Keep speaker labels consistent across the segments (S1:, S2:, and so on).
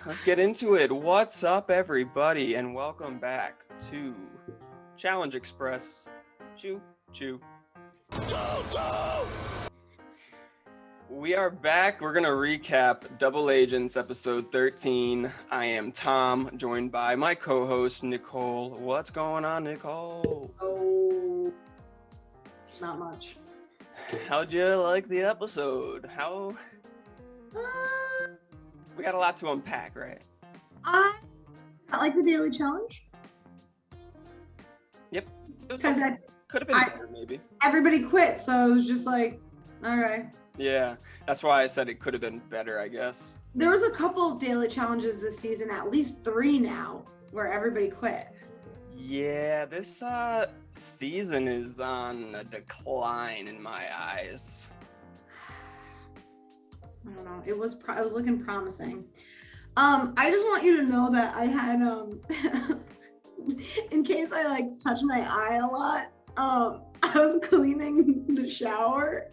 S1: Let's get into it. What's up, everybody, and welcome back to ChallengeXpress. Choo choo. We are back. We're gonna recap Double Agents episode 13. I am Tom, joined by my co-host Nicole. What's going on, Nicole?
S2: Oh, not much.
S1: How'd you like the episode? We got a lot to unpack, right?
S2: I like the daily challenge.
S1: Yep.
S2: Because
S1: Could have been better, maybe.
S2: Everybody quit, so it was just like, all right.
S1: Yeah, that's why I said it could have been better, I guess.
S2: There was a couple of daily challenges this season, at least 3 now, where everybody quit.
S1: Yeah, this season is on a decline in my eyes.
S2: I don't know. It was looking promising. I just want you to know that I had in case I like touch my eye a lot, I was cleaning the shower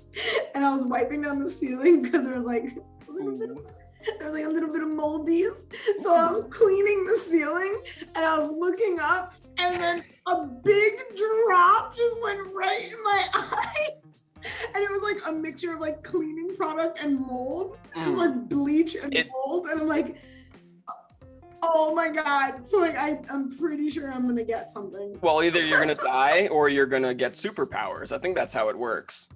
S2: and I was wiping down the ceiling because there was like a little bit of moldies. So I was cleaning the ceiling and I was looking up and then a big drop just went right in my eye. And it was like a mixture of like cleaning product and mold. It was like bleach and mold. And I'm like, oh my God. So like I'm pretty sure I'm gonna get something.
S1: Well, either you're gonna die or you're gonna get superpowers. I think that's how it works.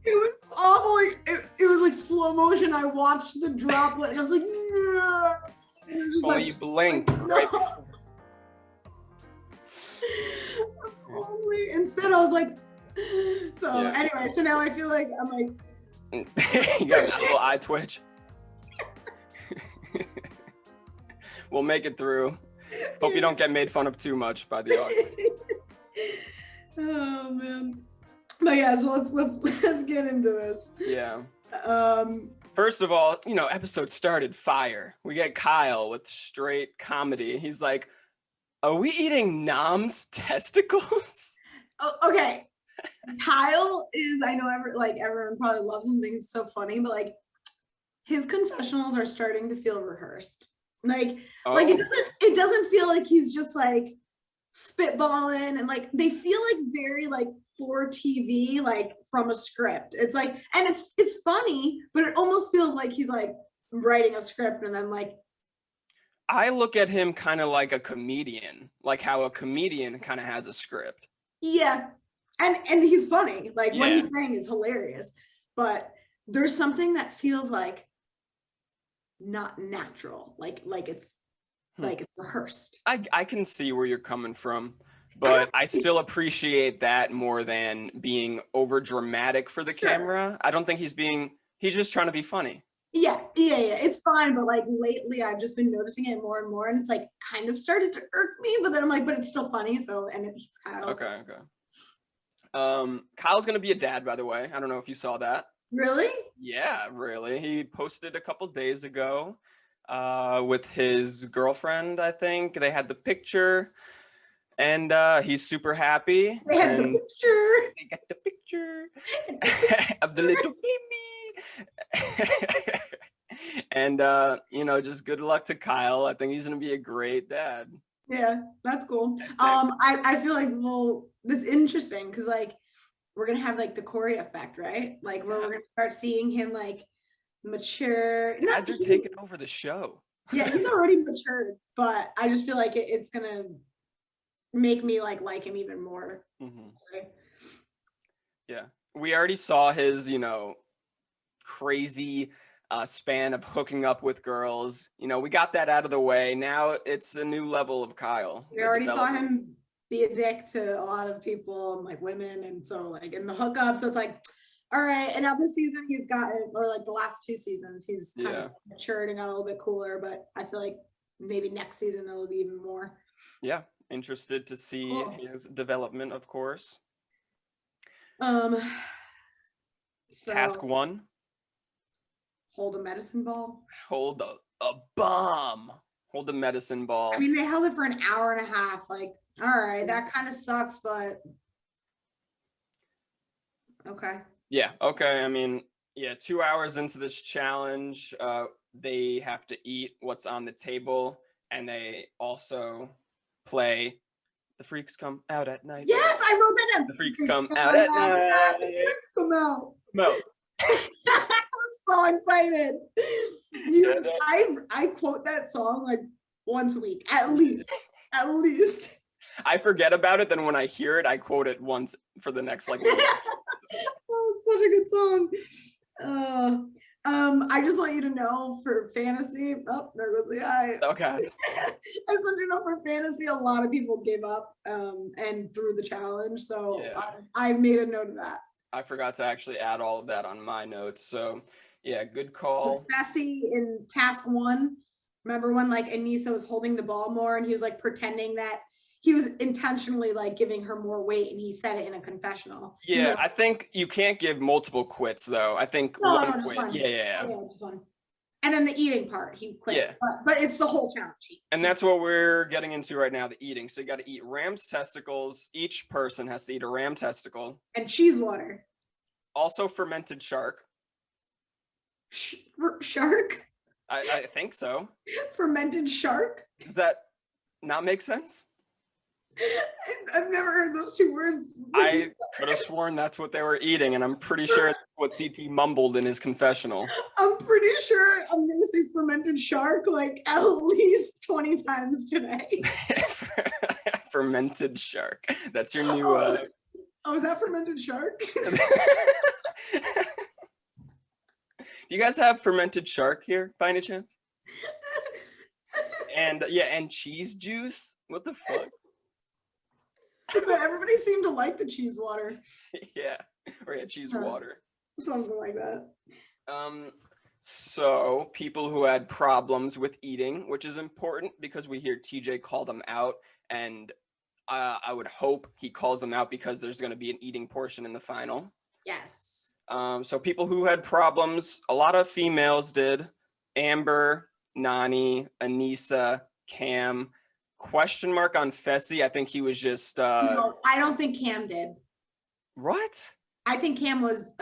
S2: It was awful. Like it was like slow motion. I watched the droplet and I was like, no.
S1: Well, you blinked right before.
S2: Instead I was like, so yeah. Anyway, so now I feel like I'm like
S1: you got a little eye twitch. We'll make it through. Hope you don't get made fun of too much by the audience.
S2: Oh man. But yeah, so let's get into this.
S1: Yeah. First of all, episode started fire. We get Kyle with straight comedy. He's like, "Are we eating Nam's testicles?"
S2: Oh, okay. Kyle is, I know everyone probably loves him, thinks it's so funny, but like his confessionals are starting to feel rehearsed. Like it doesn't feel like he's just like spitballing, and like they feel like very like for TV, like from a script. It's like, and it's funny, but it almost feels like he's like writing a script and then like.
S1: I look at him kind of like a comedian, like how a comedian kind of has a script.
S2: Yeah. And he's funny. Like what he's saying is hilarious. But there's something that feels like not natural. Like it's like it's rehearsed.
S1: I can see where you're coming from, but I still appreciate that more than being over dramatic for the camera. I don't think he's just trying to be funny.
S2: Yeah. It's fine, but like lately I've just been noticing it more and more, and it's like kind of started to irk me, but then I'm like, but it's still funny. So, and he's Kyle.
S1: Okay. Kyle's gonna be a dad, by the way. I don't know if you saw that.
S2: Really?
S1: Yeah, really. He posted a couple days ago with his girlfriend, I think. They had the picture, and he's super happy.
S2: They got
S1: the picture of the little baby. And just good luck to Kyle. I think he's gonna be a great dad.
S2: Yeah, that's cool. I feel like, well, that's interesting because like we're gonna have like the Corey effect, right? Like where we're gonna start seeing him like mature.
S1: Dads are taking over the show.
S2: Yeah, he's already matured, but I just feel like it's gonna make me like him even more.
S1: Mm-hmm. Yeah, we already saw his crazy span of hooking up with girls. We got that out of the way. Now it's a new level of Kyle.
S2: We already saw him be a dick to a lot of people and like women, and so like in the hookup. So it's like, all right. And now this season he's gotten, or like the last 2 seasons, he's kind of matured and got a little bit cooler. But I feel like maybe next season it'll be even more.
S1: Yeah, interested to see his development, of course. Task 1.
S2: Hold a medicine ball.
S1: Hold a bomb. Hold a medicine ball.
S2: I mean, they held it for an hour and a half. Like, all right, that kind of sucks, but okay.
S1: Yeah, okay. I mean, 2 hours into this challenge, they have to eat what's on the table, and they also play The Freaks Come Out at Night.
S2: Yes, I wrote that down.
S1: The freaks come out at night.
S2: The freaks come out.
S1: No.
S2: I was so excited. Dude, I quote that song like once a week, at least. At least.
S1: I forget about it, then when I hear it, I quote it once for the next like week.
S2: Oh, it's such a good song. I just want you to know for fantasy, oh, there goes the eye.
S1: Okay.
S2: I just want you to know for fantasy, a lot of people gave up and threw the challenge. So
S1: Yeah.
S2: I made a note of that.
S1: I forgot to actually add all of that on my notes. So yeah, good call.
S2: Fessy in task 1. Remember when like ANEESA was holding the ball more and he was like pretending that he was intentionally like giving her more weight, and he said it in a confessional.
S1: Yeah, I think you can't give multiple quits though. I think
S2: No,
S1: one quit.
S2: one.
S1: Yeah.
S2: Just one. And then the eating part, he quit.
S1: Yeah.
S2: But it's the whole challenge.
S1: And that's what we're getting into right now, the eating. So you got to eat ram's testicles. Each person has to eat a ram testicle.
S2: And cheese water.
S1: Also fermented shark.
S2: Shark?
S1: I think so.
S2: Fermented shark?
S1: Does that not make sense?
S2: I've never heard those two words.
S1: I could have sworn that's what they were eating, and I'm pretty sure that's what CT mumbled in his confessional.
S2: I'm pretty sure I'm going to say fermented shark like at least 20 times today.
S1: Fermented shark. That's your new...
S2: Oh, is that fermented shark?
S1: You guys have fermented shark here by any chance? And yeah, and cheese juice? What the fuck?
S2: But everybody seemed to like the cheese water.
S1: Yeah, or yeah, cheese water.
S2: Something like that.
S1: So people who had problems with eating, which is important because we hear TJ call them out, and I would hope he calls them out because there's going to be an eating portion in the final.
S2: Yes.
S1: So people who had problems, a lot of females did. Amber, Nani, ANEESA, Cam. Question mark on Fessy. I think he was just...
S2: No, I don't think Cam did.
S1: What?
S2: I think Cam was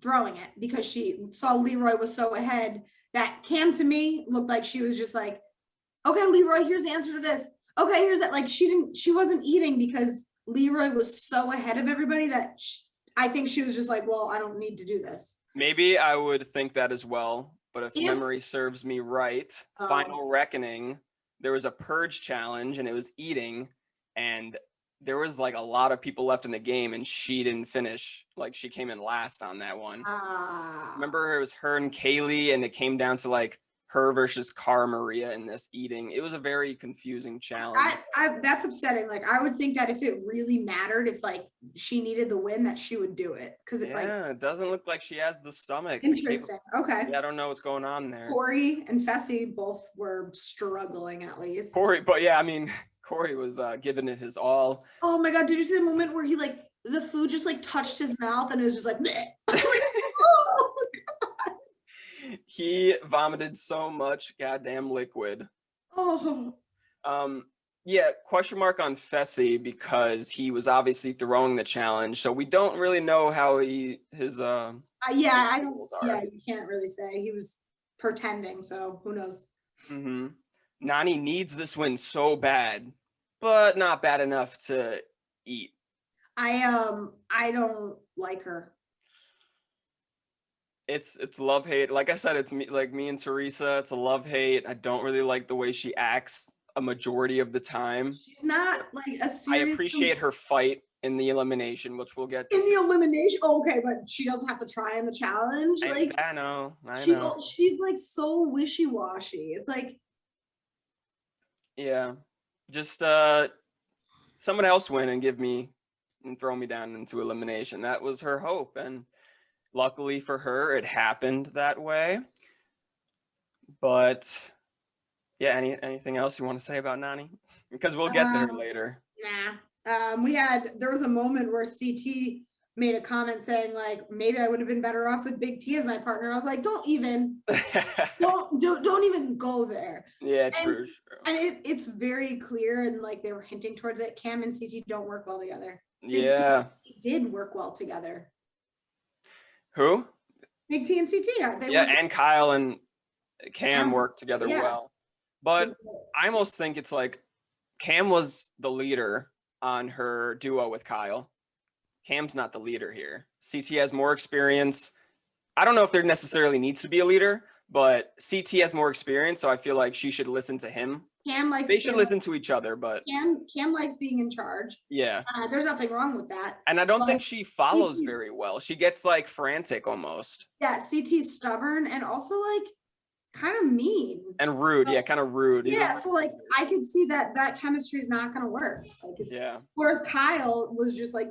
S2: throwing it because she saw Leroy was so ahead that Cam to me looked like she was just like, okay, Leroy, here's the answer to this. Okay, here's that. Like she wasn't eating because Leroy was so ahead of everybody that I think she was just like, well, I don't need to do this.
S1: Maybe I would think that as well. But if memory serves me right, Final Reckoning, there was a purge challenge and it was eating, and there was like a lot of people left in the game and she didn't finish. Like she came in last on that one. Remember it was her and Kaylee, and it came down to like her versus KAMROY in this eating. It was a very confusing challenge.
S2: That's upsetting. Like I would think that if it really mattered, if like she needed the win, that she would do it. Cause it
S1: doesn't look like she has the stomach.
S2: Interesting. Okay.
S1: Yeah, I don't know what's going on there.
S2: Corey and Fessy both were struggling at least.
S1: Corey was giving it his all.
S2: Oh my God. Did you see the moment where he like, the food just like touched his mouth and it was just like, oh God.
S1: He vomited so much goddamn liquid.
S2: Oh.
S1: Yeah, question mark on Fessy because he was obviously throwing the challenge, so we don't really know how his
S2: Yeah, you can't really say. He was pretending, so who knows.
S1: Mm-hmm. Nani needs this win so bad, but not bad enough to eat.
S2: I don't like her.
S1: It's love-hate. Like I said, it's me and Teresa. It's a love-hate. I don't really like the way she acts a majority of the time.
S2: She's not like a serious...
S1: I appreciate her fight in the elimination, which we'll get to.
S2: In the elimination? Okay, but she doesn't have to try in the challenge?
S1: I know.
S2: She's like so wishy-washy. It's like...
S1: Yeah. Just someone else win and throw me down into elimination. That was her hope, and luckily for her, it happened that way. But yeah, anything else you want to say about Nani? Because we'll get to her later.
S2: Nah. There was a moment where CT made a comment saying like, maybe I would have been better off with Big T as my partner. I was like, don't even go there.
S1: Yeah, true.
S2: And it's very clear, and like they were hinting towards it. Cam and CT don't work well together.
S1: Yeah.
S2: They did work well together.
S1: Who?
S2: Big T and CT.
S1: And Kyle and Cam worked together well. But I almost think it's like Cam was the leader on her duo with Kyle. Cam's not the leader here. CT has more experience. I don't know if there necessarily needs to be a leader, but CT has more experience, so I feel like she should listen to him. They should listen to each other, but
S2: Cam likes being in charge.
S1: Yeah.
S2: There's nothing wrong with that.
S1: And I don't think she follows very well. She gets like frantic almost.
S2: Yeah, CT's stubborn and also like kind of mean.
S1: And rude. Yeah, kind of rude.
S2: Yeah, so like I could see that chemistry is not gonna work. Like it's whereas Kyle was just like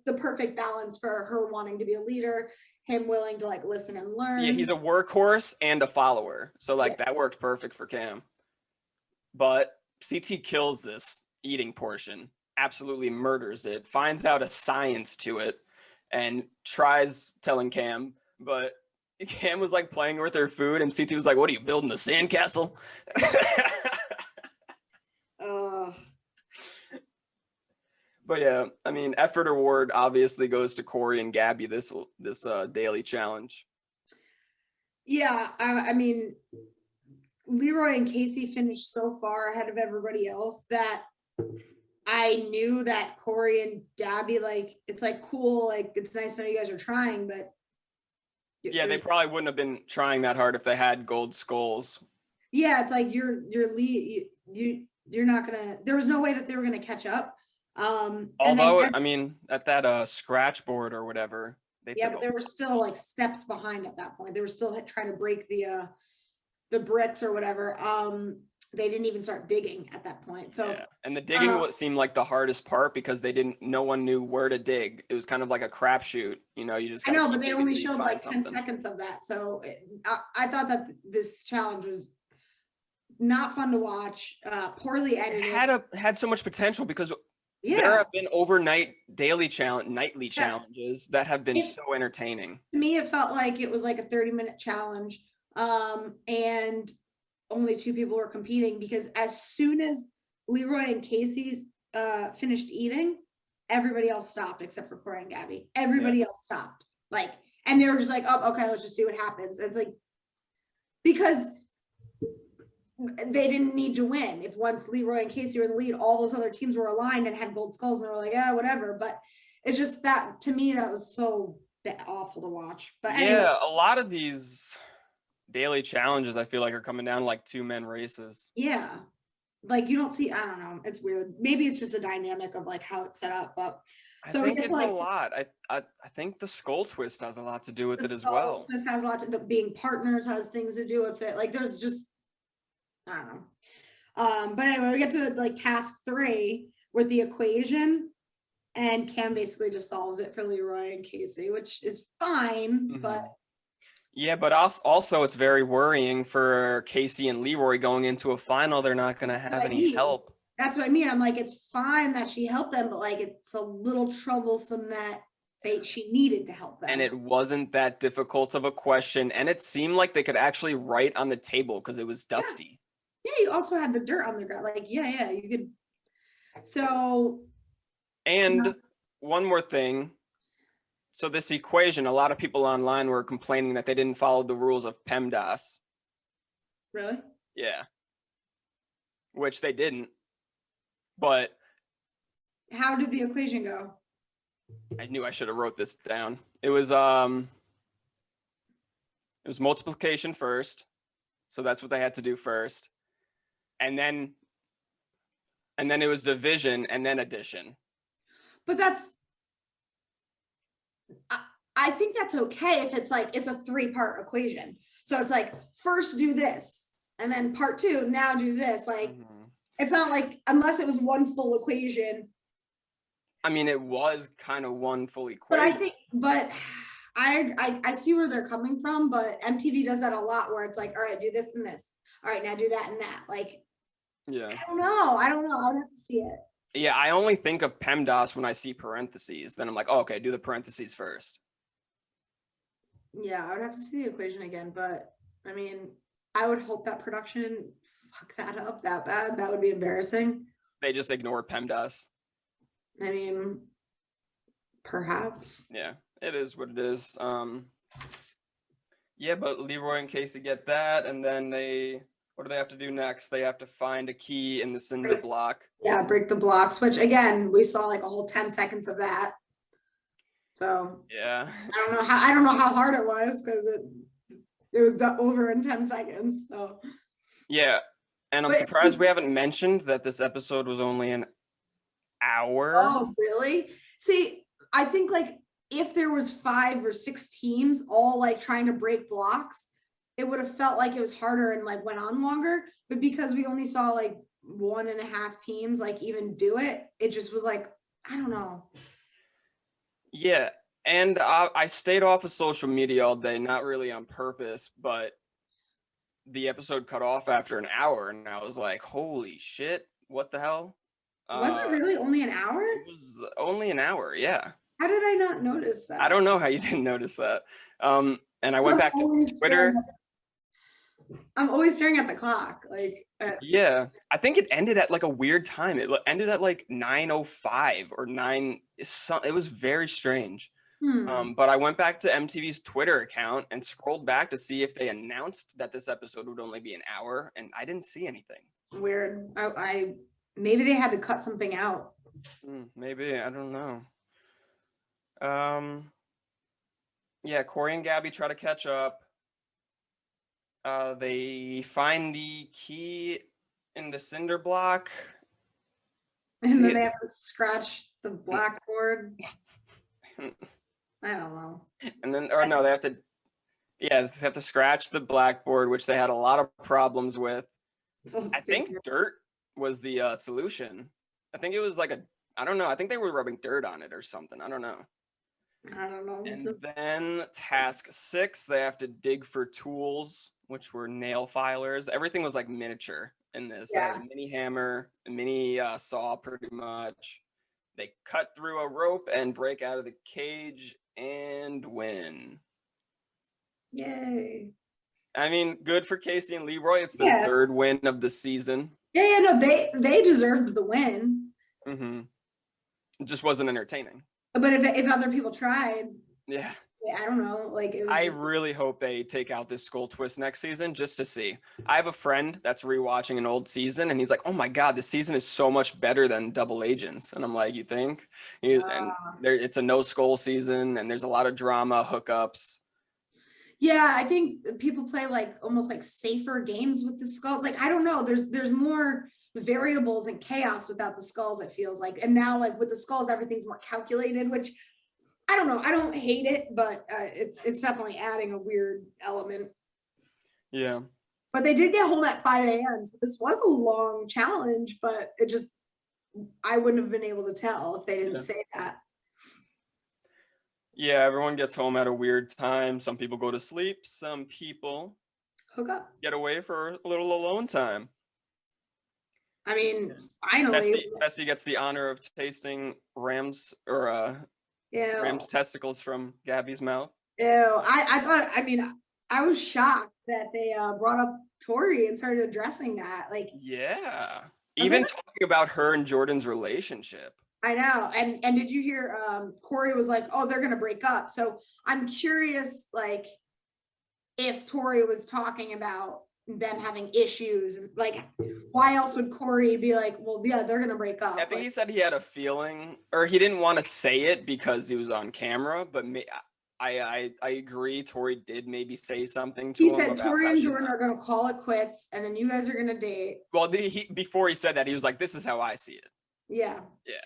S2: the perfect balance for her wanting to be a leader, him willing to like listen and learn.
S1: Yeah, he's a workhorse and a follower. So like that worked perfect for Cam. But CT kills this eating portion, absolutely murders it, finds out a science to it, and tries telling Cam, but Cam was like playing with her food, and CT was like, "What are you building, a sandcastle?" But yeah, I mean, effort award obviously goes to Corey and Gabby this daily challenge.
S2: Yeah, I mean, Leroy and Casey finished so far ahead of everybody else that I knew that Corey and Gabby, like, it's like cool, like it's nice to know you guys are trying, but
S1: yeah, they probably wouldn't have been trying that hard if they had gold skulls.
S2: Yeah, it's like you're not gonna. There was no way that they were gonna catch up.
S1: Although I mean, at that scratch board or whatever,
S2: but there were still like steps behind at that point. They were still trying to break the bricks or whatever. They didn't even start digging at that point. So
S1: and the digging seemed like the hardest part because no one knew where to dig. It was kind of like a crapshoot, you know. You just
S2: I know, but they only showed like 10 seconds of that. So I thought that this challenge was not fun to watch. Poorly edited.
S1: It had so much potential because there have been overnight nightly challenges that have been so entertaining.
S2: To me, it felt like it was like a 30-minute challenge. And only 2 people were competing because as soon as Leroy and Casey finished eating, everybody else stopped except for Corey and Gabby. Everybody else stopped. Like, and they were just like, oh, okay, let's just see what happens. It's like, because they didn't need to win. If once Leroy and Casey were in the lead, all those other teams were aligned and had gold skulls and they were like, yeah, whatever. But it just, that to me, that was so awful to watch. But anyway.
S1: Yeah, a lot of these daily challenges I feel like are coming down to like 2-man races.
S2: Yeah, like you don't see, I don't know, it's weird. Maybe it's just the dynamic of like how it's set up, but
S1: I think it's like, a lot. I think the skull twist has a lot to do with it as well.
S2: This has a lot to being partners has things to do with it. Like there's just, I don't know. But anyway, we get to like task 3 with the equation, and Cam basically just solves it for Leroy and Casey, which is fine, but
S1: yeah, but also it's very worrying for Casey and Leroy going into a final. They're not going to have any help.
S2: That's what I mean. I'm like, it's fine that she helped them, but like, it's a little troublesome that she needed to help them.
S1: And it wasn't that difficult of a question. And it seemed like they could actually write on the table because it was dusty.
S2: Yeah, you also had the dirt on the ground. Like, yeah, you could. So.
S1: And one more thing. So this equation, a lot of people online were complaining that they didn't follow the rules of PEMDAS.
S2: Really?
S1: Yeah. Which they didn't. But
S2: how did the equation go?
S1: I knew I should have wrote this down. It was multiplication first. So that's what they had to do first. And then it was division and then addition.
S2: But I think that's okay if it's like, it's a 3-part equation. So it's like, first do this, and then part 2, now do this. Like, it's not like, unless it was one full equation.
S1: I mean, it was kind of one full equation.
S2: But I see where they're coming from, but MTV does that a lot where it's like, all right, do this and this. All right, now do that and that. Like,
S1: yeah.
S2: I don't know. I would have to see it.
S1: Yeah, I only think of PEMDAS when I see parentheses. Then I'm like, oh, okay, do the parentheses first.
S2: Yeah, I would have to see the equation again, but I mean, I would hope that production didn't fuck that up that bad. That would be embarrassing.
S1: They just ignore PEMDAS.
S2: I mean, perhaps.
S1: Yeah, it is what it is. Yeah, but Leroy and Casey get that, and then what do they have to do next? They have to find a key in the cinder block.
S2: Yeah, break the blocks, which again, we saw like a whole 10 seconds of that. So
S1: yeah,
S2: I don't know how hard it was because it was over in 10 seconds. So
S1: yeah, and I'm surprised we haven't mentioned that this episode was only an hour.
S2: Oh, really? See, I think like if there was 5 or 6 teams all like trying to break blocks, it would have felt like it was harder and like went on longer. But because we only saw like 1.5 teams like even do it, it just was like, I don't know.
S1: Yeah, and I stayed off of social media all day, not really on purpose, but the episode cut off after an hour, and I was like, holy shit, what the hell?
S2: Was it really only an hour?
S1: It was only an hour, yeah.
S2: How did I not notice that?
S1: I don't know how you didn't notice that. And I went back to Twitter.
S2: I'm always staring at the clock. Like,
S1: yeah, I think it ended at like a weird time. It ended at like 9:05 or 9. It was very strange. But I went back to MTV's Twitter account and scrolled back to see if they announced that this episode would only be an hour, and I didn't see anything.
S2: Weird. I maybe they had to cut something out.
S1: Maybe, I don't know. Yeah, Corey and Gabby try to catch up. They find the key in the cinder block.
S2: And then they have to scratch the blackboard. I don't know.
S1: And then, or no, they have to scratch the blackboard, which they had a lot of problems with. I think dirt was the solution. I think it was like I don't know. I think they were rubbing dirt on it or something. I don't know. And then task 6, they have to dig for tools, which were nail filers. Everything was like miniature in this.
S2: Yeah.
S1: They had a mini hammer, a mini saw, pretty much. They cut through a rope and break out of the cage and win.
S2: Yay.
S1: I mean, good for Casey and Leroy. It's their 3rd win of the season.
S2: Yeah, no, they deserved the win.
S1: It just wasn't entertaining.
S2: But if other people tried,
S1: yeah,
S2: I don't know. Like,
S1: I really hope they take out this skull twist next season just to see. I have a friend that's rewatching an old season, and he's like, "Oh my god, this season is so much better than Double Agents." And I'm like, "You think?" And it's a no skull season, and there's a lot of drama, hookups.
S2: Yeah, I think people play like almost like safer games with the skulls. Like, I don't know. There's more variables and chaos without the skulls, it feels like. And now like with the skulls, everything's more calculated, which I don't know. I don't hate it, but it's definitely adding a weird element.
S1: Yeah.
S2: But they did get home at 5 a.m. So this was a long challenge, but I wouldn't have been able to tell if they didn't say that.
S1: Yeah, everyone gets home at a weird time. Some people go to sleep. Some people
S2: hook up,
S1: get away for a little alone time.
S2: I mean, finally,
S1: Bessie gets the honor of tasting Ram's testicles from Gabby's mouth.
S2: Ew. I was shocked that they brought up Tori and started addressing that. Like,
S1: yeah, even talking about her and Jordan's relationship.
S2: I know. And did you hear Corey was like, oh, they're gonna break up. So I'm curious, like, if Tori was talking about them having issues, like, why else would Corey be like, well, yeah, they're gonna break up?
S1: I think he said he had a feeling, or he didn't want to say it because he was on camera, but I agree. Tori did maybe say something to him.
S2: He said Tori and Jordan are gonna call it quits, and then you guys are gonna date.
S1: Well, before he said that, he was like, this is how I see it.
S2: Yeah.
S1: Yeah.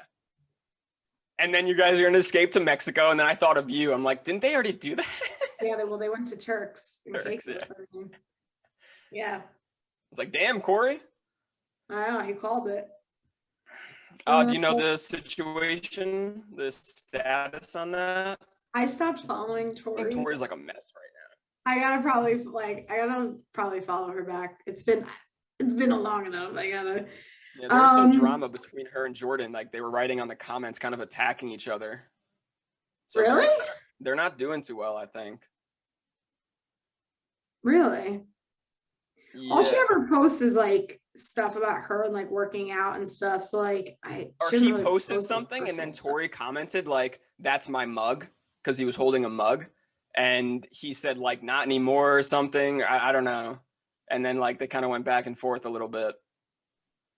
S1: And then you guys are going to escape to Mexico. And then I thought of you. I'm like, didn't they already do that?
S2: Yeah, they went to Turks. Yeah.
S1: It's like, damn, Corey.
S2: I know, he called it.
S1: Do you know the situation, the status on that?
S2: I stopped following Tori.
S1: I think Tori's like a mess right now.
S2: I gotta probably follow her back. It's been long enough.
S1: Yeah, there was some drama between her and Jordan. Like, they were writing on the comments, kind of attacking each other. So
S2: really?
S1: They're not doing too well, I think.
S2: Really?
S1: Yeah.
S2: All she ever posts is like stuff about her and like working out and stuff. So like
S1: he posted something and then Tori commented like, "That's my mug," because he was holding a mug. and he said like not anymore or something. I don't know. And then like they kind of went back and forth a little bit.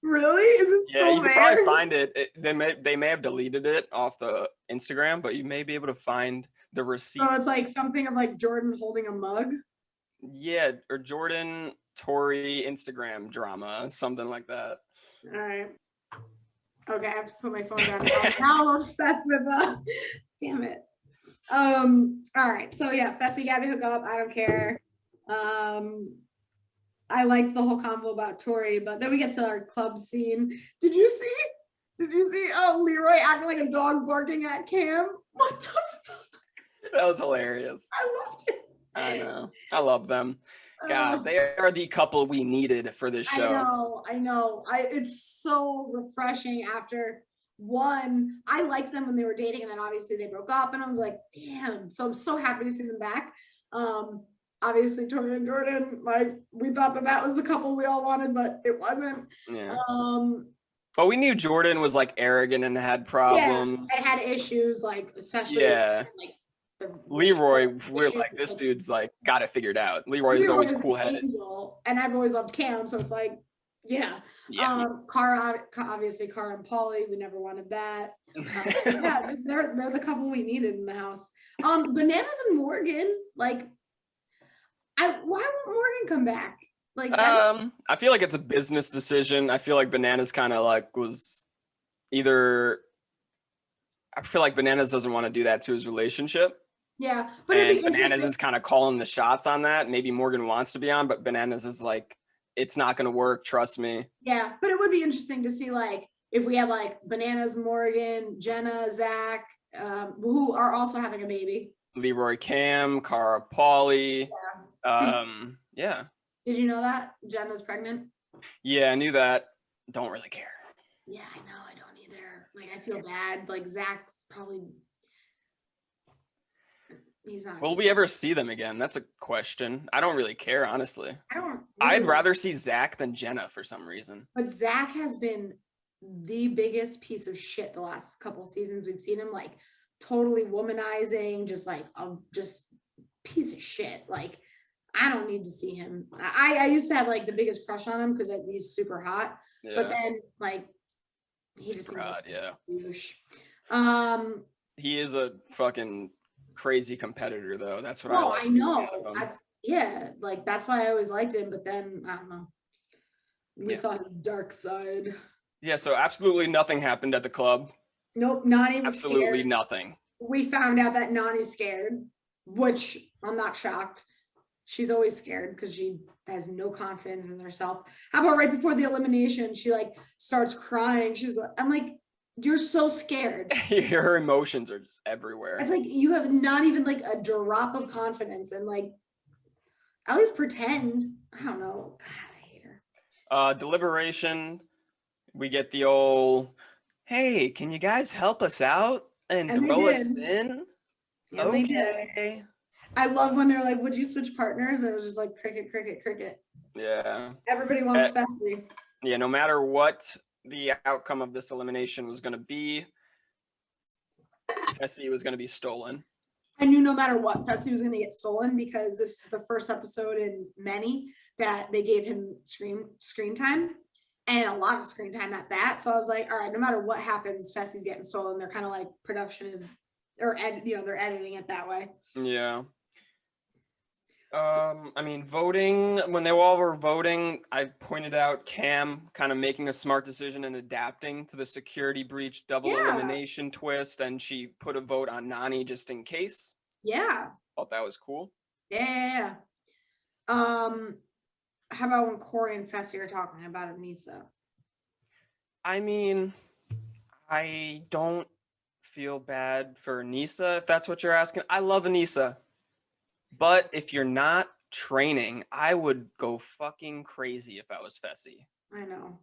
S2: Really? Is it
S1: Yeah,
S2: still
S1: you could
S2: there?
S1: probably find it. They may have deleted it off the Instagram, but you may be able to find the receipt.
S2: So it's like something of like Jordan holding a mug.
S1: Yeah, or Jordan Tory Instagram drama, something like that.
S2: All right. Okay, I have to put my phone down. Now I'm obsessed with damn it. All right. So yeah, Fessy, Gabby hook up. I don't care. I like the whole convo about Tori, but then we get to our club scene. Did you see Leroy acting like a dog barking at Cam? What the fuck?
S1: That was hilarious.
S2: I loved it.
S1: I know. I love them. God, they are the couple we needed for this show.
S2: I know. It's so refreshing after one. I liked them when they were dating, and then obviously they broke up, and I was like, damn. So I'm so happy to see them back. Obviously Tori and Jordan, like we thought that was the couple we all wanted, but it wasn't.
S1: Yeah. But we knew Jordan was like arrogant and had problems.
S2: Yeah, and had issues, like especially like
S1: Leroy, we're like, this dude's like got it figured out. Leroy's always cool-headed.
S2: And I've always loved Cam, so it's like, yeah. Cara, obviously Cara and Pauly, we never wanted that. Yeah, they're the couple we needed in the house. Bananas and Morgan, like, why won't Morgan come back? Like,
S1: I feel like it's a business decision. I feel like Bananas kind of like was either. I feel like Bananas doesn't want to do that to his relationship.
S2: Yeah, but
S1: Bananas is kind of calling the shots on that. Maybe Morgan wants to be on, but Bananas is like, it's not going to work. Trust me.
S2: Yeah, but it would be interesting to see like if we had like Bananas, Morgan, Jenna, Zach, who are also having a baby.
S1: Leroy, Cam, Cara, Pauly. Yeah.
S2: Did you know that Jenna's pregnant?
S1: Yeah, I knew that. Don't really care.
S2: Yeah, I know. I don't either. Like, I feel bad. Like, Zach's probably. He's not.
S1: Will we ever see them again? That's a question. I don't really care, honestly.
S2: I don't. Really.
S1: I'd rather see Zach than Jenna for some reason.
S2: But Zach has been the biggest piece of shit the last couple seasons. We've seen him like totally womanizing, just like just piece of shit. Like, I don't need to see him. I used to have like the biggest crush on him because he's super hot. Yeah. But then like he
S1: super
S2: just
S1: hot, yeah. He is a fucking crazy competitor though. That's what I like.
S2: I know. Yeah, like that's why I always liked him, but then I don't know. We saw his dark side. Yeah,
S1: so absolutely nothing happened at the club.
S2: Nope, Nany was
S1: absolutely
S2: scared.
S1: Nothing.
S2: We found out that Nany's scared, which I'm not shocked. She's always scared because she has no confidence in herself. How about right before the elimination, she like starts crying. She's like, I'm like, you're so scared.
S1: Her emotions are just everywhere.
S2: It's like you have not even like a drop of confidence, and like at least pretend. I don't know. God, I hate her.
S1: Deliberation. We get the old, hey, can you guys help us out and throw us in?
S2: Yeah,
S1: okay.
S2: I love when they're like, would you switch partners? And it was just like cricket, cricket, cricket.
S1: Yeah.
S2: Everybody wants Fessy.
S1: Yeah, no matter what the outcome of this elimination was going to be, Fessy was going to be stolen.
S2: I knew no matter what, Fessy was going to get stolen because this is the first episode in many that they gave him screen time and a lot of screen time at that. So I was like, all right, no matter what happens, Fessy's getting stolen. They're kind of like production is, or they're editing it that way.
S1: Yeah. I mean, voting, when they all were voting, I pointed out Cam kind of making a smart decision and adapting to the security breach double elimination twist, and she put a vote on Nany just in case.
S2: Yeah.
S1: Thought that was cool.
S2: Yeah. How about when Corey and Fessy are talking about ANEESA?
S1: I mean, I don't feel bad for ANEESA, if that's what you're asking. I love ANEESA. But if you're not training, I would go fucking crazy if I was Fessy.
S2: I know.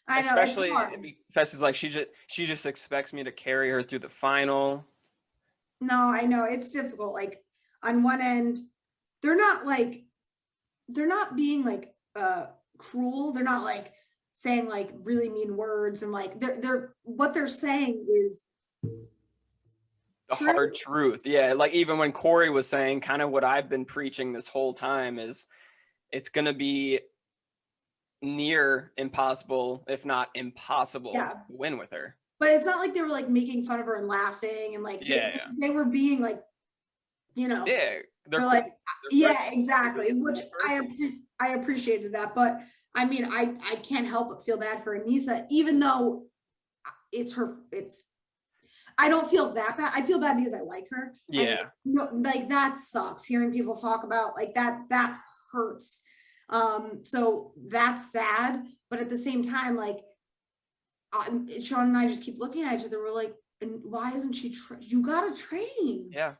S1: Especially Fessy's like, she just expects me to carry her through the final.
S2: No, I know. It's difficult. Like on one end, they're not being like cruel. They're not like saying like really mean words, and like they're what they're saying is
S1: the hard truth. Yeah, like even when Corey was saying kind of what I've been preaching this whole time is it's going to be near impossible, if not impossible, to win with her.
S2: But it's not like they were like making fun of her and laughing and like they were being like, you know,
S1: they're
S2: like, yeah, exactly. Which I appreciated that. But I mean, I can't help but feel bad for ANEESA, even though I don't feel that bad. I feel bad because I like her.
S1: Yeah.
S2: And, like that sucks. Hearing people talk about like that hurts. So that's sad. But at the same time, like Sean and I just keep looking at each other. We're like, and why isn't she? You gotta train.
S1: Yeah.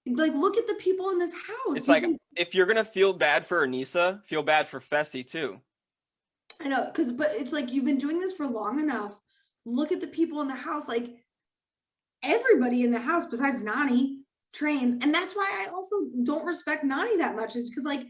S2: Like, look at the people in this house.
S1: It's like if you're gonna feel bad for ANEESA, feel bad for Fessy too.
S2: I know, but it's like you've been doing this for long enough. Look at the people in the house. Like everybody in the house besides Nany trains, and that's why I also don't respect Nany that much. Is because like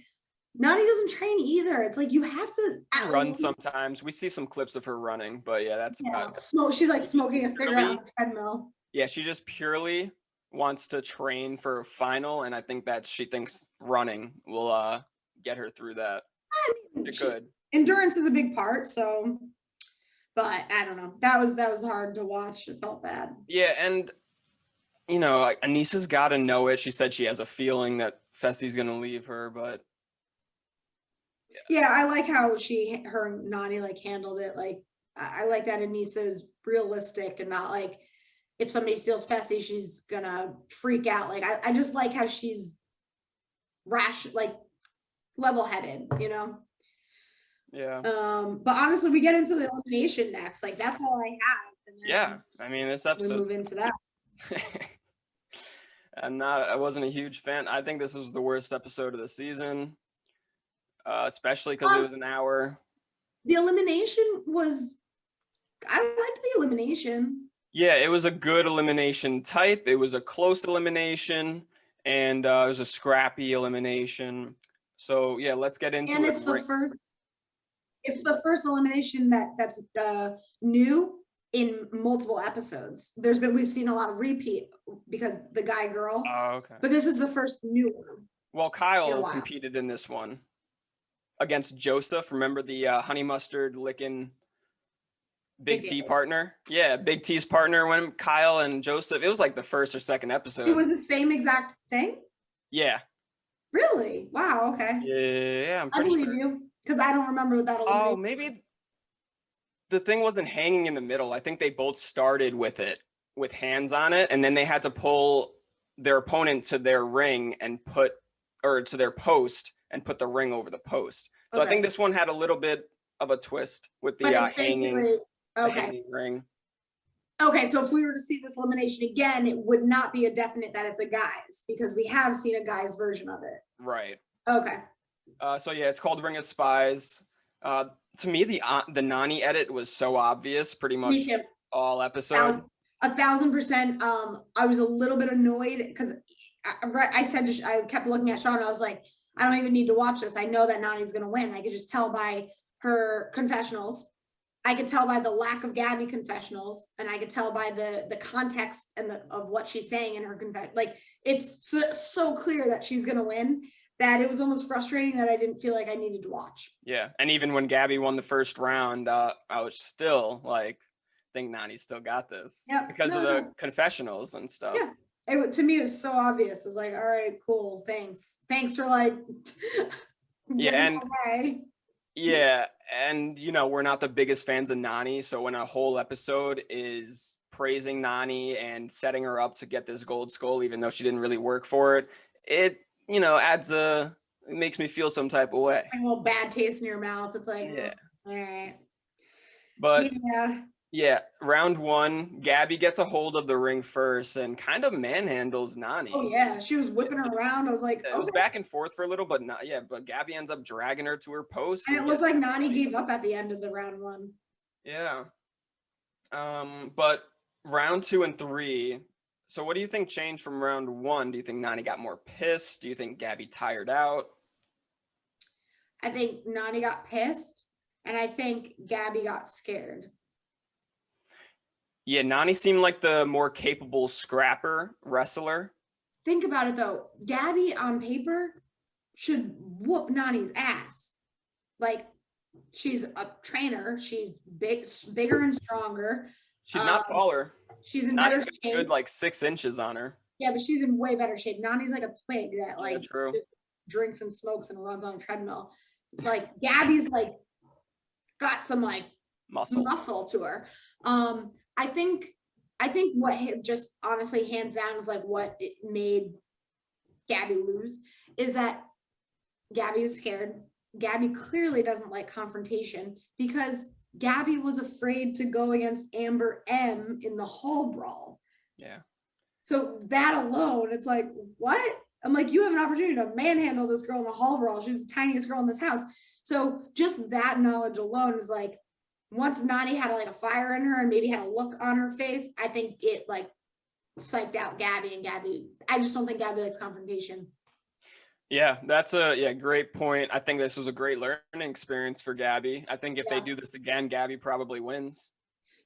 S2: Nany doesn't train either. It's like you have to
S1: run sometimes. We see some clips of her running, but yeah, that's about it.
S2: So she's like smoking a cigarette on the treadmill.
S1: Yeah, she just purely wants to train for a final, and I think that she thinks running will get her through that.
S2: I mean,
S1: it could.
S2: Endurance is a big part, so but I don't know. That was hard to watch. It felt bad.
S1: Yeah, and you know, like ANEESA's got to know it. She said she has a feeling that Fessy's gonna leave her, but
S2: yeah, I like how her and Nany like handled it. Like I like that ANEESA is realistic and not like if somebody steals Fessy, she's gonna freak out. Like I just like how she's like level-headed, you know.
S1: Yeah.
S2: But honestly, we get into the elimination next. Like that's all I have.
S1: Yeah, I mean this episode.
S2: We move into that.
S1: I wasn't a huge fan. I think this was the worst episode of the season, especially because it was an hour.
S2: The elimination was. I liked the elimination.
S1: Yeah, it was a good elimination type. It was a close elimination, and it was a scrappy elimination. So yeah, let's get into it.
S2: And it's the first. It's the first elimination that's new in multiple episodes. We've seen a lot of repeat because the guy girl.
S1: Oh, okay.
S2: But this is the first new one.
S1: Well, Kyle competed in this one against Joseph. Remember the honey mustard licking Big T partner? Yeah, Big T's partner when Kyle and Joseph. It was like the first or second episode.
S2: It was the same exact thing?
S1: Yeah.
S2: Really? Wow, okay.
S1: Yeah,
S2: I believe you. Because I don't remember that.
S1: Oh, maybe the thing wasn't hanging in the middle. I think they both started with it, with hands on it, and then they had to pull their opponent to their ring and to their post and put the ring over the post. So I think this one had a little bit of a twist with the hanging ring.
S2: Okay, so if we were to see this elimination again, it would not be a definite that it's a guy's because we have seen a guy's version of it.
S1: Right.
S2: Okay.
S1: So yeah, it's called Ring of Spies. To me, the Nany edit was so obvious, pretty much all episode.
S2: 1,000%. I was a little bit annoyed because I kept looking at Sean. And I was like, I don't even need to watch this. I know that Nany's gonna win. I could just tell by her confessionals. I could tell by the lack of Gabby confessionals, and I could tell by the context of what she's saying in her confession. Like it's so clear that she's gonna win. That it was almost frustrating that I didn't feel like I needed to watch.
S1: Yeah, and even when Gabby won the first round, I was still like, think Nany still got this because of the confessionals and stuff.
S2: Yeah, to me it was so obvious. It was like, all right, cool, thanks for like.
S1: And you know we're not the biggest fans of Nany, so when a whole episode is praising Nany and setting her up to get this gold skull, even though she didn't really work for it, it it makes me feel some type of way.
S2: A little bad taste in your mouth. It's like, all right.
S1: But yeah, round one, Gabby gets a hold of the ring first and kind of manhandles Nany.
S2: Oh yeah, she was whipping her around. I was like,
S1: it was back and forth for a little, but but Gabby ends up dragging her to her post.
S2: And it looked like Nany gave up at the end of the round one.
S1: Yeah. But round 2 and 3. So what do you think changed from round 1? Do you think Nany got more pissed? Do you think Gabby tired out?
S2: I think Nany got pissed, and I think Gabby got scared.
S1: Yeah, Nani seemed like the more capable scrapper wrestler.
S2: Think about it though. Gabby on paper should whoop Nani's ass. Like, she's a trainer. She's bigger and stronger.
S1: She's not taller.
S2: She's in
S1: Nani's
S2: better
S1: got a
S2: shape.
S1: good like 6 inches on her.
S2: Yeah, but she's in way better shape. Nani's like a twig that like
S1: true.
S2: just drinks and smokes and runs on a treadmill. Like Gabby's like got some like
S1: Muscle.
S2: to her. I think what just honestly hands down is like what it made Gabby lose is that Gabby was scared. Gabby clearly doesn't like confrontation because Gabby was afraid to go against Amber M in the hall brawl.
S1: Yeah.
S2: So that alone, it's like, what? I'm like, you have an opportunity to manhandle this girl in a hall brawl. She's the tiniest girl in this house. So just that knowledge alone is like, once Nani had like a fire in her and maybe had a look on her face, I think it like psyched out Gabby, and Gabby, I just don't think Gabby likes confrontation.
S1: Yeah, that's a great point. I think this was a great learning experience for Gabby. I think if they do this again, Gabby probably wins.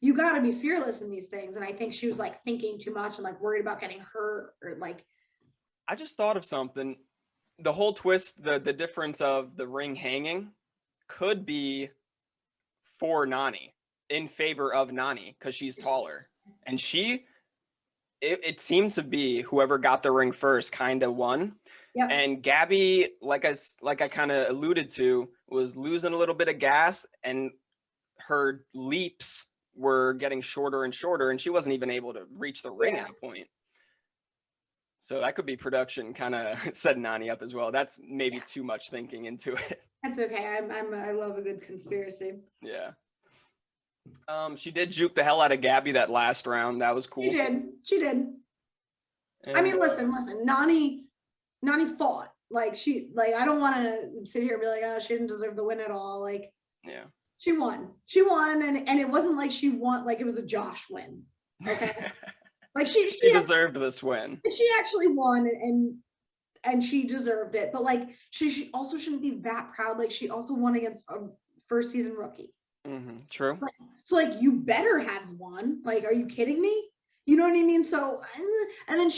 S2: You got to be fearless in these things. And I think she was like thinking too much and like worried about getting hurt or like.
S1: I just thought of something. The whole twist, the difference of the ring hanging could be for Nani, in favor of Nani, because she's taller. And it seemed to be whoever got the ring first kind of won. Yep. And Gabby, like I kind of alluded to, was losing a little bit of gas, and her leaps were getting shorter and shorter, and she wasn't even able to reach the ring at a point. So that could be production kind of set Nani up as well. That's maybe too much thinking into it.
S2: That's okay. I love a good conspiracy.
S1: Yeah. She did juke the hell out of Gabby that last round. That was cool.
S2: She did. And, I mean, listen. Nani fought. Like I don't want to sit here and be like, oh, she didn't deserve the win at all. Like, yeah. She won, and it wasn't like she won, like it was a Josh win. Okay. Like she
S1: deserved this win.
S2: She actually won, and she deserved it. But like she also shouldn't be that proud. Like she also won against a first season rookie.
S1: Mm-hmm. True.
S2: So like you better have won. Like, are you kidding me? You know what I mean? So and then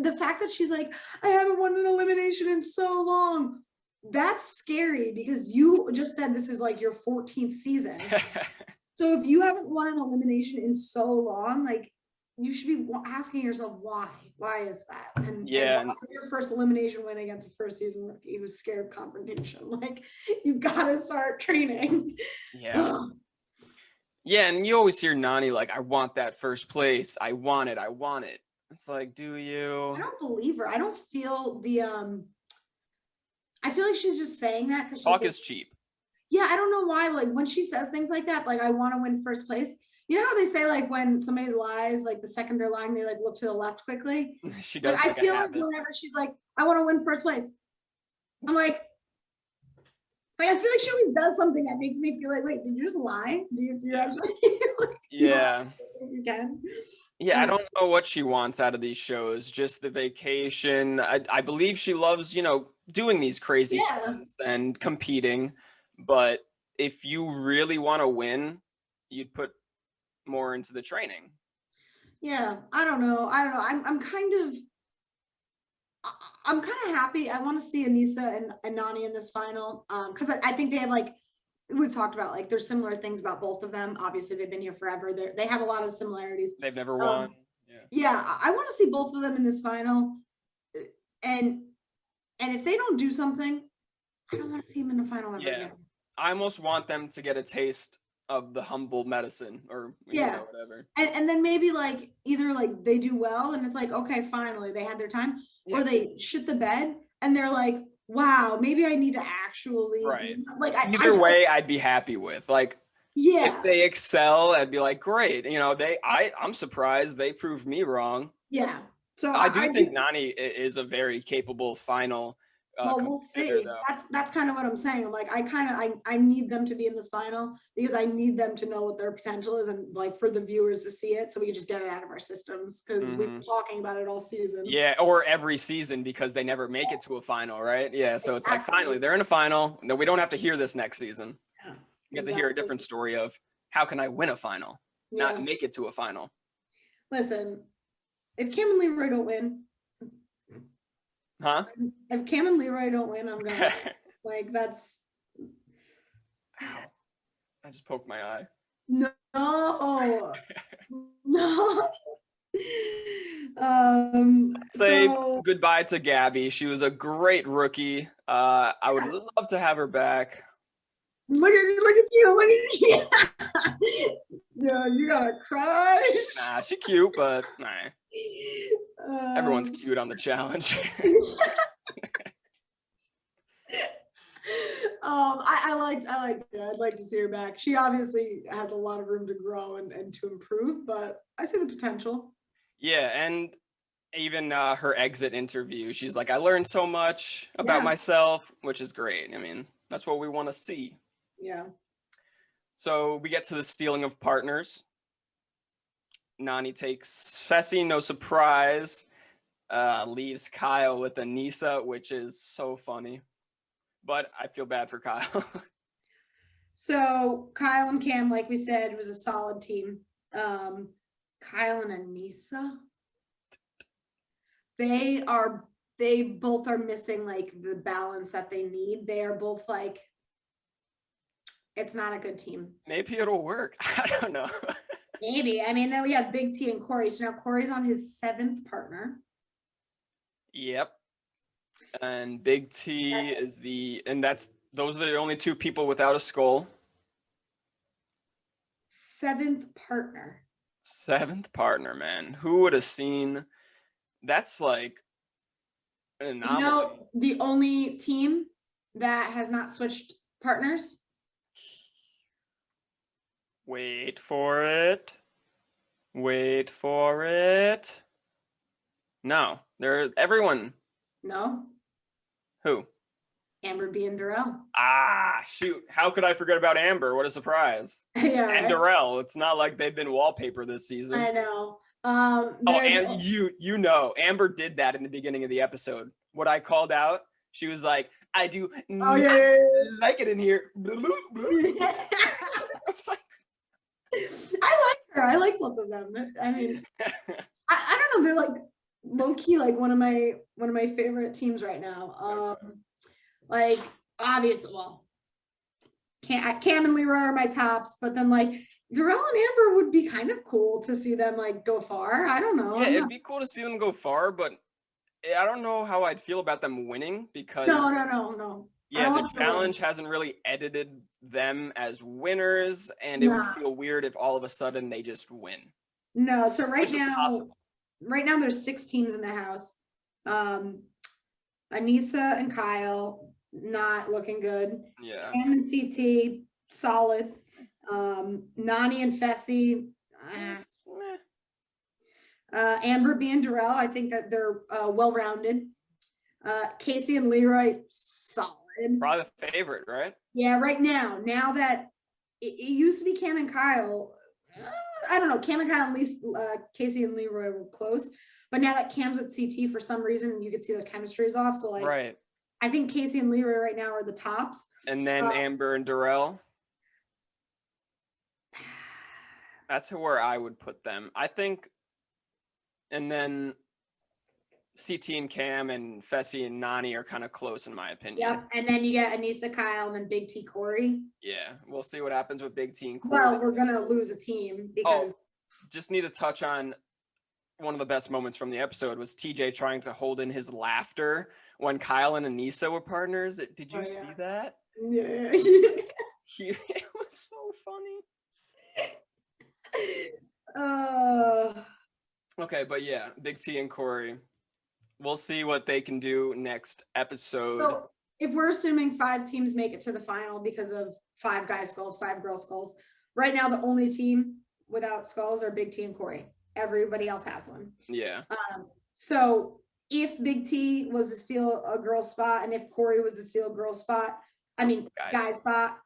S2: the fact that she's like, I haven't won an elimination in so long. That's scary because you just said this is like your 14th season. So if you haven't won an elimination in so long, like you should be asking yourself why. Why is that? And your first elimination win against a first season rookie who's scared of confrontation. Like you've got to start training.
S1: Yeah. Yeah, and you always hear Nani like, I want that first place. I want it. It's like, do you?
S2: I don't believe her. I don't feel the I feel like she's just saying that because
S1: talk is cheap.
S2: Yeah, I don't know why. Like when she says things like that, like I want to win first place. You know how they say like when somebody lies, like the second they're lying, they like look to the left quickly.
S1: She does.
S2: Like, I feel like whenever she's like, I want to win first place, I'm like I feel like she always does something that makes me feel like, wait, did you just lie? Do you actually? Like,
S1: yeah.
S2: You can.
S1: Yeah, I don't know what she wants out of these shows. Just the vacation. I believe she loves, doing these crazy stunts and competing. But if you really want to win, you'd put more into the training.
S2: Yeah, I don't know. I'm kind of happy. I want to see ANEESA and Nany in this final because I think they have like we've talked about like there's similar things about both of them. Obviously, they've been here forever. They have a lot of similarities.
S1: They've never won.
S2: Yeah, I want to see both of them in this final, and if they don't do something, I don't want to see them in the final ever again.
S1: I almost want them to get a taste of the humble medicine or whatever.
S2: And then maybe like either like they do well and it's like, okay, finally they had their time, or they shit the bed and they're like, wow, maybe I need to actually like
S1: either way I'd be happy with. Like if they excel, I'd be like, great. I'm surprised they proved me wrong.
S2: Yeah. So
S1: I do think Nany is a very capable final.
S2: Well, we'll see. That's kind of what I'm saying. Like I need them to be in this final because I need them to know what their potential is and like for the viewers to see it so we can just get it out of our systems because we've been talking about it all season.
S1: Yeah, or every season because they never make it to a final, right? Yeah, so it's like finally they're in a final. No, we don't have to hear this next season. Yeah, you get to hear a different story of how can I win a final, not make it to a final.
S2: Listen, if Cam and Leroy don't win,
S1: Huh?
S2: if Cam and Leroy don't win, I'm gonna like that's.
S1: Ow. I just poked my eye.
S2: No, no.
S1: Say
S2: So
S1: goodbye to Gabby. She was a great rookie. I would love to have her back.
S2: look at you. Yeah, you gotta cry.
S1: Nah, she's cute, but nah. Everyone's cute on the challenge.
S2: I liked her. I'd like to see her back. She obviously has a lot of room to grow and to improve, but I see the potential.
S1: Yeah, and even her exit interview, she's like, I learned so much about myself, which is great. I mean, that's what we want to see.
S2: Yeah.
S1: So we get to the stealing of partners. Nany takes Fessy, no surprise. Leaves Kyle with ANEESA, which is so funny. But I feel bad for Kyle.
S2: So Kyle and Cam, like we said, was a solid team. Kyle and ANEESA, they both are missing like the balance that they need. They are both like, it's not a good team.
S1: Maybe it'll work. I don't know.
S2: Maybe. I mean, then we have Big T and Corey. So now Corey's on his 7th partner.
S1: Yep. And Big T is those are the only 2 people without a skull.
S2: 7th partner.
S1: 7th partner, man. Who would have seen? That's like an anomaly.
S2: You know, the only team that has not switched partners.
S1: Wait for it. Wait for it. No, everyone.
S2: No.
S1: Who?
S2: Amber B and Darrell.
S1: Ah, shoot. How could I forget about Amber? What a surprise.
S2: Yeah,
S1: and Darrell. It's not like they've been wallpaper this season.
S2: I know.
S1: And you know, Amber did that in the beginning of the episode. What I called out, she was like, I do like it in here. I was like,
S2: I like her. I like both of them. I mean, I don't know. They're like low key, like one of my favorite teams right now. Like obviously, well, Cam and Leroy are my tops, but then like Darrell and Amber would be kind of cool to see them like go far. I don't know.
S1: Yeah, it'd be cool to see them go far, but I don't know how I'd feel about them winning because
S2: no.
S1: Yeah, the challenge hasn't really edited them as winners, and it would feel weird if all of a sudden they just win.
S2: No, so right now there's 6 teams in the house. ANEESA and Kyle not looking good.
S1: Yeah.
S2: Cam and CT solid. Nany and Fessy. Amber B and Darrell, I think that they're well-rounded. Casey and Leroy, solid.
S1: Probably the favorite, right?
S2: Yeah, right now. Now that it used to be Cam and Kyle, I don't know. Cam and Kyle, at least Casey and Leroy were close. But now that Cam's at CT, for some reason, you could see the chemistry is off. So, like,
S1: right.
S2: I think Casey and Leroy right now are the tops.
S1: And then Amber and Darrell. That's where I would put them. I think. And then CT and Cam and Fessy and Nany are kind of close in my opinion.
S2: Yep. And then you get ANEESA, Kyle, and then Big T, Corey.
S1: Yeah. We'll see what happens with Big T and Corey.
S2: Well, we're going to lose a team because.
S1: Just need to touch on one of the best moments from the episode was TJ trying to hold in his laughter when Kyle and ANEESA were partners. Did you see that?
S2: Yeah.
S1: It was so funny. Okay, but yeah, Big T and Corey. We'll see what they can do next episode.
S2: So if we're assuming 5 teams make it to the final because of 5 guy skulls, 5 girl skulls, right now the only team without skulls are Big T and Corey. Everybody else has one.
S1: Yeah.
S2: So if Big T was to steal a girl spot and if Corey was to steal a girl spot, guy spot,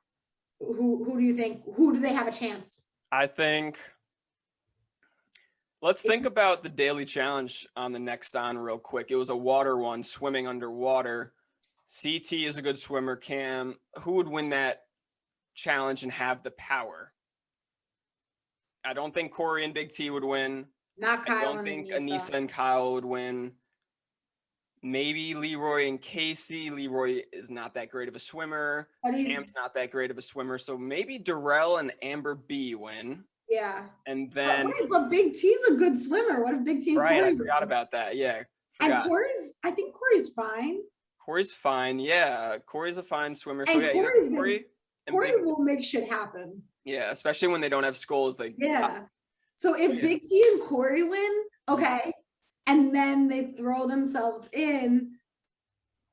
S2: who do you think, who do they have a chance?
S1: I think, let's think about the daily challenge on the next on real quick. It was a water one, swimming underwater. CT is a good swimmer. Cam, who would win that challenge and have the power? I don't think Corey and Big T would win.
S2: Not
S1: I
S2: Kyle
S1: don't
S2: and
S1: think
S2: ANEESA.
S1: ANEESA and Kyle would win. Maybe Leroy and Casey. Leroy is not that great of a swimmer.
S2: But
S1: Cam's not that great of a swimmer. So maybe Darrell and Amber B win.
S2: yeah.
S1: And
S2: But
S1: then,
S2: wait, but Big T's a good swimmer. What if Big T and
S1: right, I
S2: Corey
S1: forgot
S2: win?
S1: about that. Yeah,
S2: And
S1: forgot.
S2: I think Corey's fine.
S1: Corey's fine. Yeah, Corey's a fine swimmer. So
S2: And
S1: yeah, either
S2: Corey's
S1: Corey and
S2: Corey
S1: Big.
S2: will make shit happen.
S1: Yeah, especially when they don't have skulls. Like,
S2: Yeah. So if
S1: yeah.
S2: Big T and Corey win, okay, and then they throw themselves in,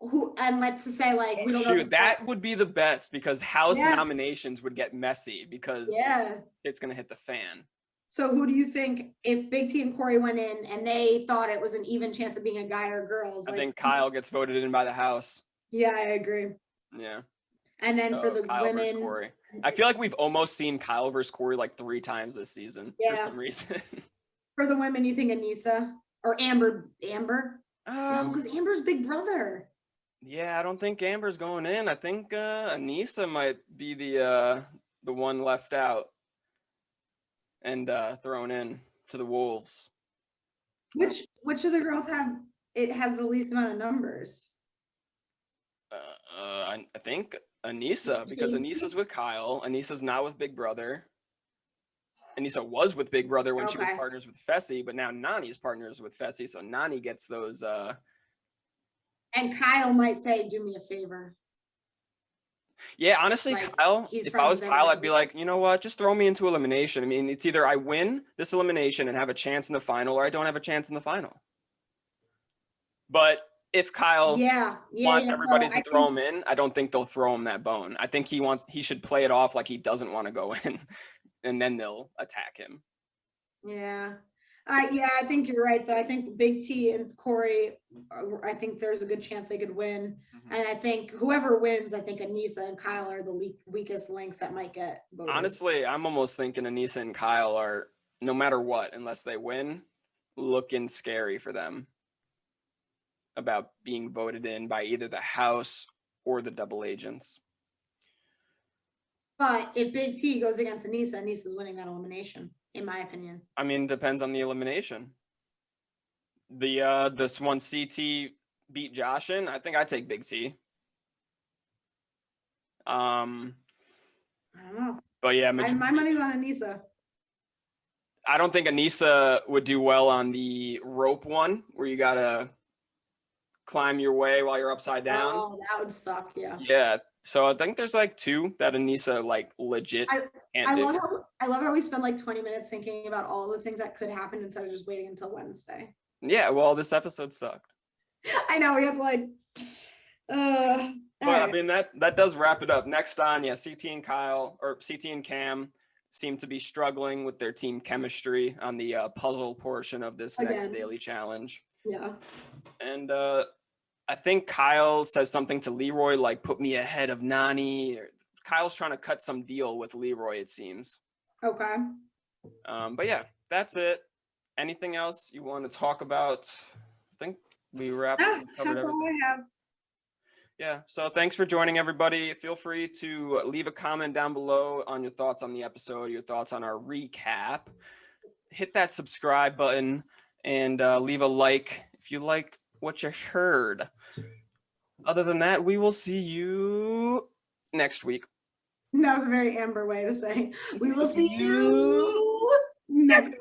S2: and let's just say like we don't know.
S1: Shoot, that would be the best because house
S2: Yeah.
S1: nominations would get messy because
S2: Yeah.
S1: it's gonna hit the fan.
S2: So who do you think if Big T and Corey went in and they thought it was an even chance of being a guy or girls?
S1: I
S2: Like,
S1: think Kyle gets voted in by the house.
S2: yeah, I agree.
S1: Yeah.
S2: And then for the
S1: Kyle versus
S2: women,
S1: Corey. I feel like we've almost seen Kyle versus Corey like 3 times this season for some reason.
S2: for the women, you think ANEESA or Amber? No, because Amber's big brother.
S1: Yeah, I don't think Amber's going in. I think ANEESA might be the one left out and thrown in to the wolves.
S2: Which of the girls has the least amount of numbers?
S1: I think ANEESA, because ANEESA's with Kyle. ANEESA's not with Big Brother. ANEESA was with Big Brother when she was partners with Fessy, but now Nany's partners with Fessy, so Nany gets those.
S2: And Kyle might say, "Do me a favor."
S1: Yeah, honestly,
S2: Like,
S1: Kyle,
S2: he's
S1: if
S2: friends
S1: I was
S2: with
S1: Kyle, I'd
S2: everybody.
S1: be like, you know what, just throw me into elimination. I mean, it's either I win this elimination and have a chance in the final, or I don't have a chance in the final. But if Kyle wants everybody to throw him in, I don't think they'll throw him that bone. I think he should play it off like he doesn't want to go in, and then they'll attack him.
S2: Yeah. Yeah, I think you're right, though. I think Big T and Corey, I think there's a good chance they could win. And I think whoever wins, I think ANEESA and Kyle are the weakest links that might get voted.
S1: Honestly, I'm almost thinking ANEESA and Kyle are, no matter what, unless they win, looking scary for them about being voted in by either the house or the double agents.
S2: But if Big T goes against ANEESA, ANEESA's winning that elimination, in my opinion.
S1: I mean, depends on the elimination. This one CT beat Josh in, I think I'd take Big T.
S2: I don't know.
S1: But yeah,
S2: my money's on ANEESA.
S1: I don't think ANEESA would do well on the rope one where you gotta climb your way while you're upside down.
S2: Oh, that would suck. Yeah.
S1: Yeah. So I think there's like 2 that ANEESA like legit can't do.
S2: I love how we spend like 20 minutes thinking about all the things that could happen instead of just waiting until Wednesday.
S1: Yeah, well, this episode sucked.
S2: I know, we have to like
S1: but I mean that does wrap it up. Next on, yeah, CT and Kyle, or CT and Cam, seem to be struggling with their team chemistry on the puzzle portion of this next daily challenge.
S2: Yeah.
S1: And I think Kyle says something to Leroy like, put me ahead of Nany. Kyle's trying to cut some deal with Leroy, it seems.
S2: Okay.
S1: But yeah, that's it. Anything else you want to talk about? I think we wrapped up.
S2: That's all I have.
S1: Yeah, so thanks for joining, everybody. Feel free to leave a comment down below on your thoughts on the episode, your thoughts on our recap. Hit that subscribe button and leave a like if you like what you heard. Other than that, we will see you next week.
S2: That was a very Amber way to say. We will see you next week.